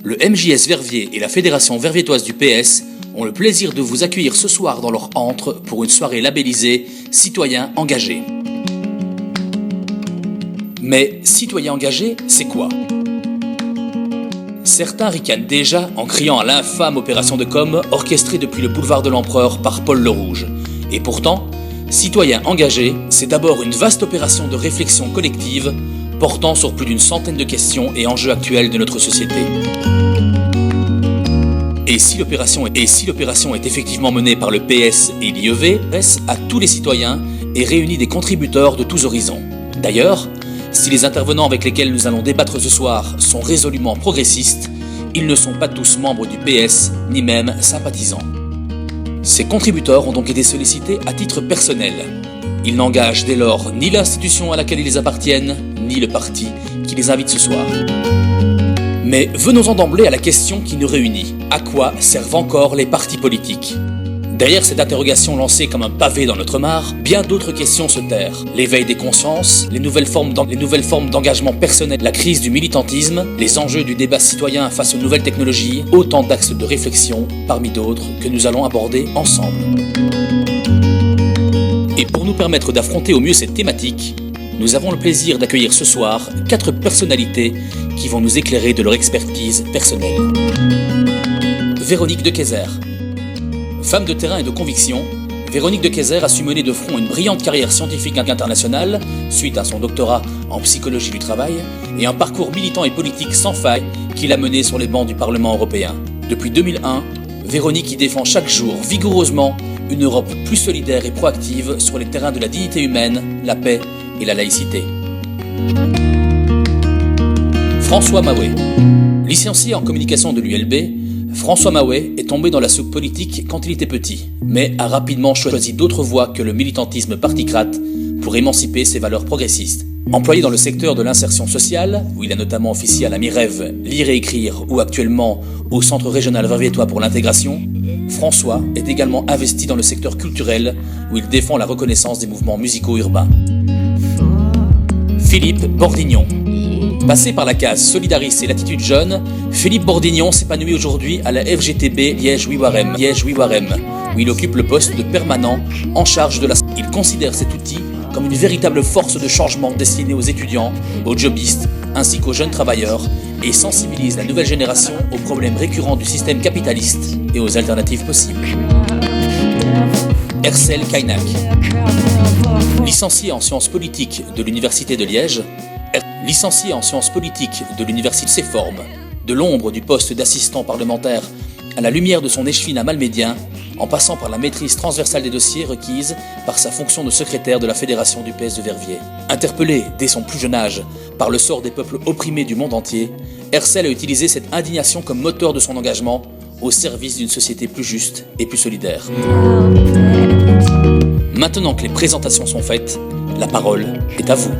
Le MJS Verviers et la Fédération verviétoise du PS ont le plaisir de vous accueillir ce soir dans leur antre pour une soirée labellisée « Citoyens engagés ». Mais citoyens engagés, c'est quoi ? Certains ricanent déjà en criant à l'infâme opération de com orchestrée depuis le boulevard de l'Empereur par Paul Le Rouge. Et pourtant, Citoyens engagés, c'est d'abord une vaste opération de réflexion collective portant sur plus d'une centaine de questions et enjeux actuels de notre société. Et si l'opération est effectivement menée par le PS et l'IEV, presse à tous les citoyens et réunit des contributeurs de tous horizons. D'ailleurs, si les intervenants avec lesquels nous allons débattre ce soir sont résolument progressistes, ils ne sont pas tous membres du PS, ni même sympathisants. Ces contributeurs ont donc été sollicités à titre personnel. Ils n'engagent dès lors ni l'institution à laquelle ils appartiennent, ni le parti qui les invite ce soir. Mais venons-en d'emblée à la question qui nous réunit. À quoi servent encore les partis politiques ? Derrière cette interrogation lancée comme un pavé dans notre mare, bien d'autres questions se terrent. L'éveil des consciences, les nouvelles formes d'engagement personnel, la crise du militantisme, les enjeux du débat citoyen face aux nouvelles technologies, autant d'axes de réflexion, parmi d'autres, que nous allons aborder ensemble. Et pour nous permettre d'affronter au mieux cette thématique, nous avons le plaisir d'accueillir ce soir 4 personnalités qui vont nous éclairer de leur expertise personnelle. Véronique Dekeyzer. Femme de terrain et de conviction, Véronique Dekeyzer a su mener de front une brillante carrière scientifique internationale suite à son doctorat en psychologie du travail et un parcours militant et politique sans faille qui l'a menée sur les bancs du Parlement européen. Depuis 2001, Véronique y défend chaque jour vigoureusement une Europe plus solidaire et proactive sur les terrains de la dignité humaine, la paix et la laïcité. François Maouet. Licencié en communication de l'ULB, François Maouet est tombé dans la soupe politique quand il était petit, mais a rapidement choisi d'autres voies que le militantisme particrate pour émanciper ses valeurs progressistes. Employé dans le secteur de l'insertion sociale, où il a notamment officié à la MIREV, Lire et Écrire, ou actuellement au Centre régional verviétois pour l'intégration, François est également investi dans le secteur culturel, où il défend la reconnaissance des mouvements musicaux urbains. Philippe Bordignon. Passé par la case Solidariste et l'attitude jeune, Philippe Bordignon s'épanouit aujourd'hui à la FGTB Liège-Ouiwarem, où il occupe le poste de permanent en charge de la... Il considère cet outil comme une véritable force de changement destinée aux étudiants, aux jobistes, ainsi qu'aux jeunes travailleurs, et sensibilise la nouvelle génération aux problèmes récurrents du système capitaliste et aux alternatives possibles. Ercel Kaynak. Licencié en sciences politiques de l'Université de Liège, s'est forme, de l'ombre du poste d'assistant parlementaire à la lumière de son échevinat malmédien, en passant par la maîtrise transversale des dossiers requise par sa fonction de secrétaire de la Fédération du PS de Verviers. Interpellé dès son plus jeune âge par le sort des peuples opprimés du monde entier, Ercel a utilisé cette indignation comme moteur de son engagement au service d'une société plus juste et plus solidaire. Maintenant que les présentations sont faites, la parole est à vous.